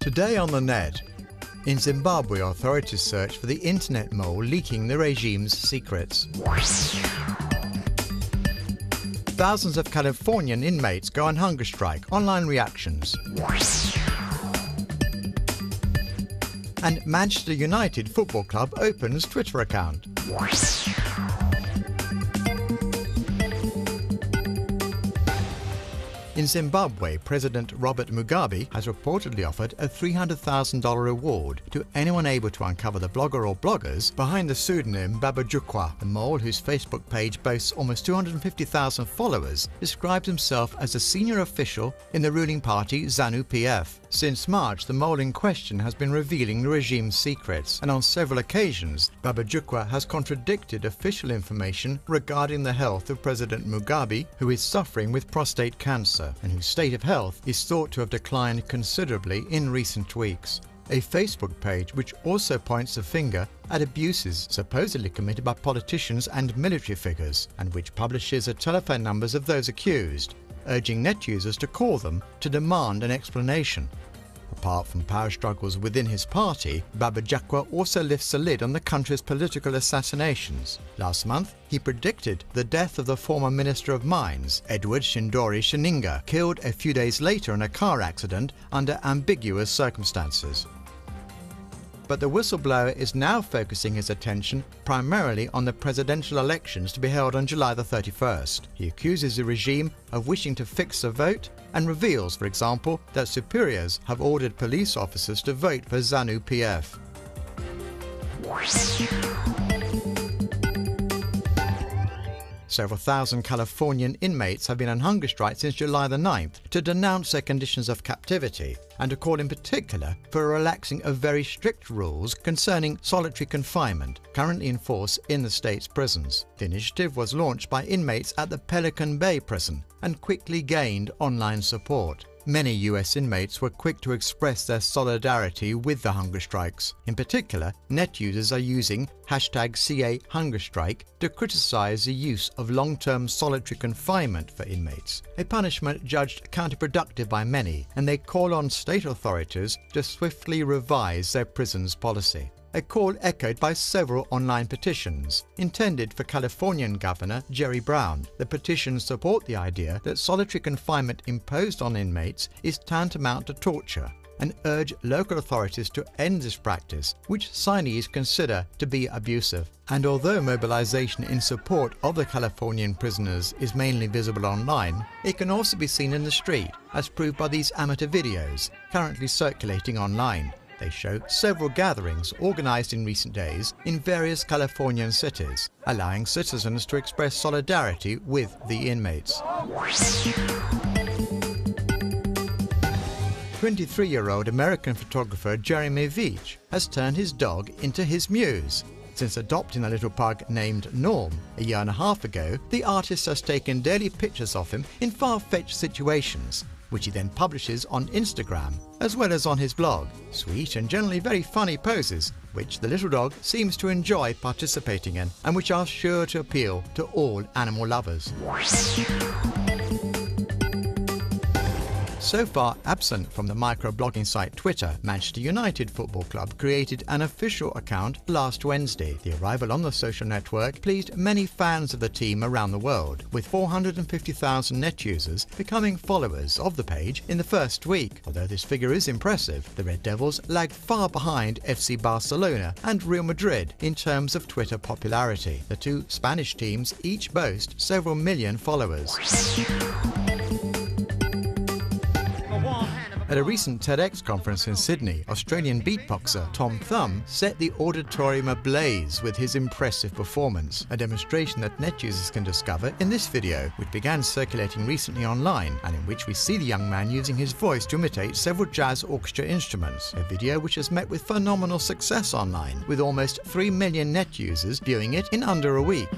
Today on the net. In Zimbabwe, authorities search for the internet mole leaking the regime's secrets. Thousands of Californian inmates go on hunger strike. Online reactions. And Manchester United Football Club opens Twitter account. In Zimbabwe, President Robert Mugabe has reportedly offered a $300,000 reward to anyone able to uncover the blogger or bloggers behind the pseudonym Jukwa. The mole, whose Facebook page boasts almost 250,000 followers, describes himself as a senior official in the ruling party Zanu-PF. Since March, the mole in question has been revealing the regime's secrets, and on several occasions, Jukwa has contradicted official information regarding the health of President Mugabe, who is suffering with prostate cancer, and whose state of health is thought to have declined considerably in recent weeks. A Facebook page which also points the finger at abuses supposedly committed by politicians and military figures, and which publishes the telephone numbers of those accused, urging net users to call them to demand an explanation. Apart from power struggles within his party, Jukwa also lifts the lid on the country's political assassinations. Last month, he predicted the death of the former Minister of Mines, Chindori-Chininga, killed a few days later in a car accident under ambiguous circumstances. But the whistleblower is now focusing his attention primarily on the presidential elections to be held on July the 31st. He accuses the regime of wishing to fix the vote and reveals, for example, that superiors have ordered police officers to vote for Zanu-PF. Several thousand Californian inmates have been on hunger strike since July the 9th to denounce their conditions of captivity and to call in particular for a relaxing of very strict rules concerning solitary confinement currently in force in the state's prisons. The initiative was launched by inmates at the Pelican Bay prison and quickly gained online support. Many US inmates were quick to express their solidarity with the hunger strikes. In particular, net users are using #CAHungerstrike to criticize the use of long-term solitary confinement for inmates, a punishment judged counterproductive by many, and they call on state authorities to swiftly revise their prisons policy. A call echoed by several online petitions, intended for Californian Governor Jerry Brown. The petitions support the idea that solitary confinement imposed on inmates is tantamount to torture, and urge local authorities to end this practice, which signees consider to be abusive. And although mobilization in support of the Californian prisoners is mainly visible online, it can also be seen in the street, as proved by these amateur videos currently circulating online. They show several gatherings organized in recent days in various Californian cities, allowing citizens to express solidarity with the inmates. 23-year-old American photographer Jeremy Veach has turned his dog into his muse. Since adopting a little pug named Norm a year and a half ago, the artist has taken daily pictures of him in far-fetched situations, which he then publishes on Instagram, as well as on his blog. Sweet and generally very funny poses, which the little dog seems to enjoy participating in, and which are sure to appeal to all animal lovers. So far absent from the microblogging site Twitter, Manchester United Football Club created an official account last Wednesday. The arrival on the social network pleased many fans of the team around the world, with 450,000 net users becoming followers of the page in the first week. Although this figure is impressive, the Red Devils lag far behind FC Barcelona and Real Madrid in terms of Twitter popularity. The two Spanish teams each boast several million followers. At a recent TEDx conference in Sydney, Australian beatboxer Tom Thumb set the auditorium ablaze with his impressive performance, a demonstration that net users can discover in this video, which began circulating recently online, and in which we see the young man using his voice to imitate several jazz orchestra instruments, a video which has met with phenomenal success online, with almost 3 million net users viewing it in under a week.